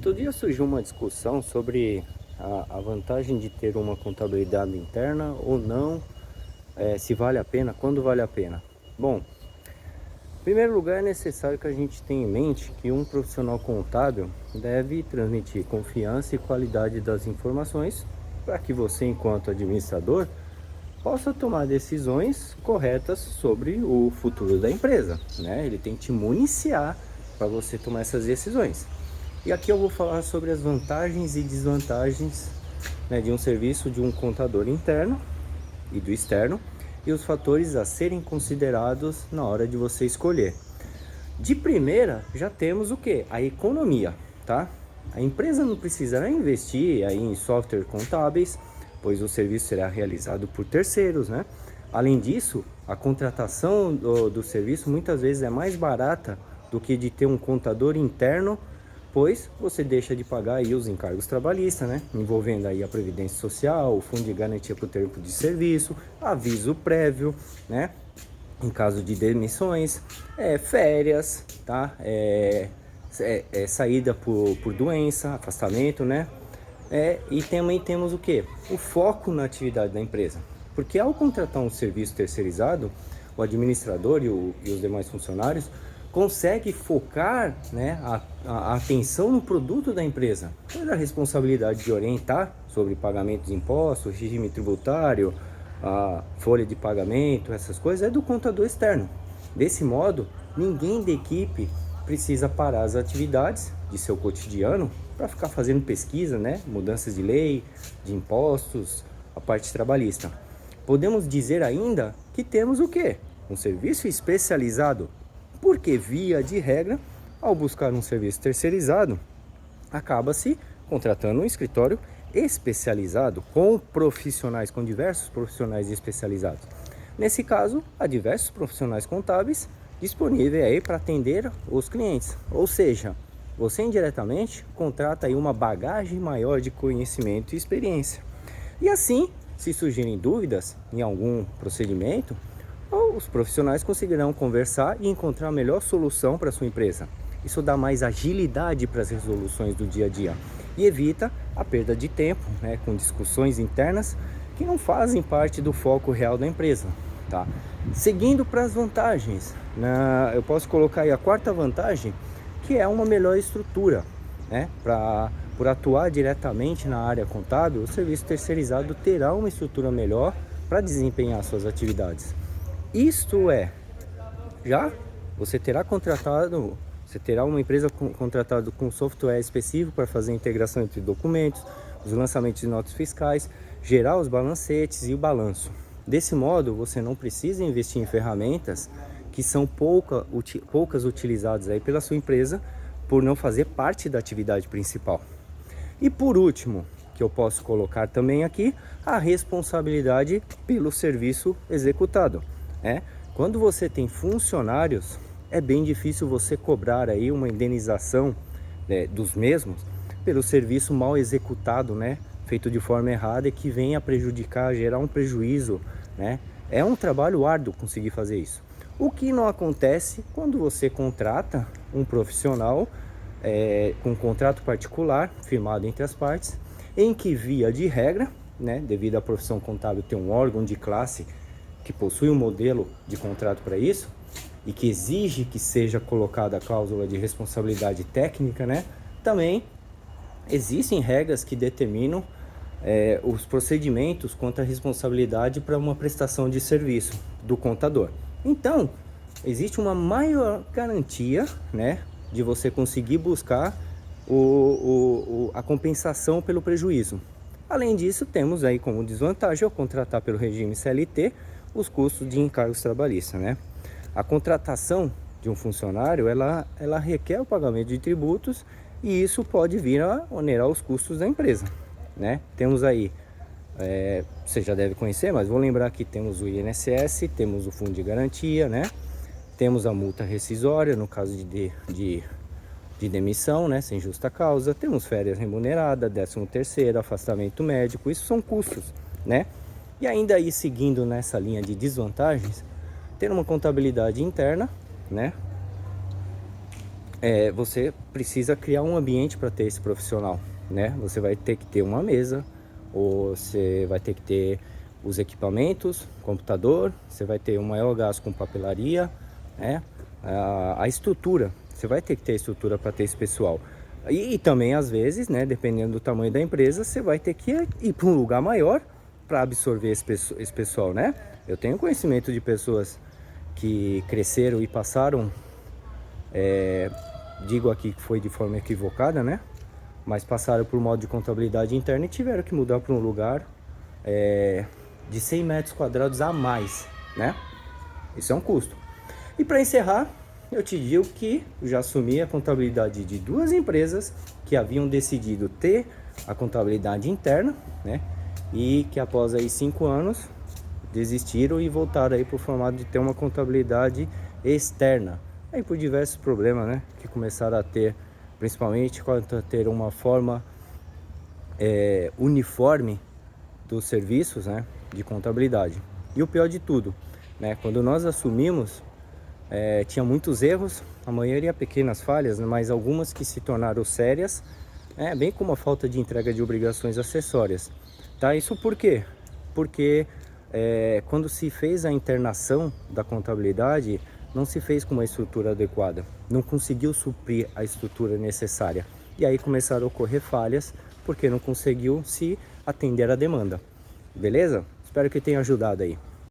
Outro dia surgiu uma discussão sobre a vantagem de ter uma contabilidade interna ou não, se vale a pena, quando vale a pena. Bom, em primeiro lugar é necessário que a gente tenha em mente que um profissional contábil deve transmitir confiança e qualidade das informações para que você, enquanto administrador, possa tomar decisões corretas sobre o futuro da empresa, né? Ele tem que te municiar para você tomar essas decisões. E aqui eu vou falar sobre as vantagens e desvantagens, né, de um serviço de um contador interno e do externo e os fatores a serem considerados na hora de você escolher. De primeira, já temos o que? A economia, tá? A empresa não precisará investir aí em software contábeis, pois o serviço será realizado por terceiros, né? Além disso, a contratação do serviço muitas vezes é mais barata do que de ter um contador interno, pois você deixa de pagar aí os encargos trabalhistas, né? Envolvendo aí a previdência social, o fundo de garantia por tempo de serviço, aviso prévio, né? Em caso de demissões, férias, tá? Saída por doença, afastamento, né? E também temos o que? O foco na atividade da empresa. Porque ao contratar um serviço terceirizado, o administrador e os demais funcionários consegue focar, né, a atenção no produto da empresa. Toda a responsabilidade de orientar sobre pagamento de impostos, regime tributário, a folha de pagamento, essas coisas, é do contador externo. Desse modo, ninguém da equipe precisa parar as atividades de seu cotidiano para ficar fazendo pesquisa, né? Mudanças de lei, de impostos, a parte trabalhista. Podemos dizer ainda que temos o quê? Um serviço especializado, porque via de regra, ao buscar um serviço terceirizado, acaba-se contratando um escritório especializado com diversos profissionais especializados. Nesse caso, há diversos profissionais contábeis disponíveis aí para atender os clientes. Ou seja, você indiretamente contrata aí uma bagagem maior de conhecimento e experiência. E assim, se surgirem dúvidas em algum procedimento, os profissionais conseguirão conversar e encontrar a melhor solução para a sua empresa. Isso dá mais agilidade para as resoluções do dia a dia e evita a perda de tempo, né, com discussões internas que não fazem parte do foco real da empresa. Tá? Seguindo para as vantagens, eu posso colocar aí a quarta vantagem, que é uma melhor estrutura, né? Por atuar diretamente na área contábil, o serviço terceirizado terá uma estrutura melhor para desempenhar suas atividades. Isto é, já você terá uma empresa contratada com software específico para fazer a integração entre documentos, os lançamentos de notas fiscais, gerar os balancetes e o balanço. Desse modo, você não precisa investir em ferramentas que são poucas utilizadas aí pela sua empresa por não fazer parte da atividade principal. E por último, que eu posso colocar também aqui, a responsabilidade pelo serviço executado. Quando você tem funcionários, é bem difícil você cobrar aí uma indenização, né, dos mesmos pelo serviço mal executado, né, feito de forma errada e que venha a prejudicar, gerar um prejuízo, né? É um trabalho árduo conseguir fazer isso. O que não acontece quando você contrata um profissional com um contrato particular firmado entre as partes, em que via de regra, né, devido à profissão contábil ter um órgão de classe que possui um modelo de contrato para isso e que exige que seja colocada a cláusula de responsabilidade técnica, né? Também existem regras que determinam os procedimentos quanto à responsabilidade para uma prestação de serviço do contador. Então, existe uma maior garantia, né, de você conseguir buscar a compensação pelo prejuízo. Além disso, temos aí como desvantagem ao contratar pelo regime CLT os custos de encargos trabalhistas, né? A contratação de um funcionário, ela requer o pagamento de tributos e isso pode vir a onerar os custos da empresa, né? Temos aí, você já deve conhecer, mas vou lembrar que temos o INSS, temos o fundo de garantia, né? Temos a multa rescisória no caso de demissão, né, sem justa causa. Temos férias remuneradas, 13º, afastamento médico, isso são custos, né? E ainda aí, seguindo nessa linha de desvantagens, ter uma contabilidade interna, né, você precisa criar um ambiente para ter esse profissional, né? Você vai ter que ter uma mesa, ou você vai ter que ter os equipamentos, computador, você vai ter uma aerogás com papelaria, né? A estrutura, você vai ter que ter estrutura para ter esse pessoal. E também às vezes, né, dependendo do tamanho da empresa, você vai ter que ir para um lugar maior para absorver esse pessoal, né? Eu tenho conhecimento de pessoas que cresceram e passaram, digo aqui que foi de forma equivocada, né? Mas passaram por modo de contabilidade interna e tiveram que mudar para um lugar de 100 metros quadrados a mais, né? Isso é um custo. E para encerrar, eu te digo que eu já assumi a contabilidade de duas empresas que haviam decidido ter a contabilidade interna, né? E que após aí 5 anos desistiram e voltaram aí para o formato de ter uma contabilidade externa. Aí por diversos problemas, né? Que começaram a ter, principalmente quanto a ter uma forma uniforme dos serviços, né? De contabilidade. E o pior de tudo, né? Quando nós assumimos, tinha muitos erros, a maioria pequenas falhas, né, mas algumas que se tornaram sérias, bem como a falta de entrega de obrigações acessórias. Tá? Isso por quê? Porque quando se fez a internação da contabilidade, não se fez com uma estrutura adequada, não conseguiu suprir a estrutura necessária. E aí começaram a ocorrer falhas, porque não conseguiu se atender à demanda. Beleza? Espero que tenha ajudado aí.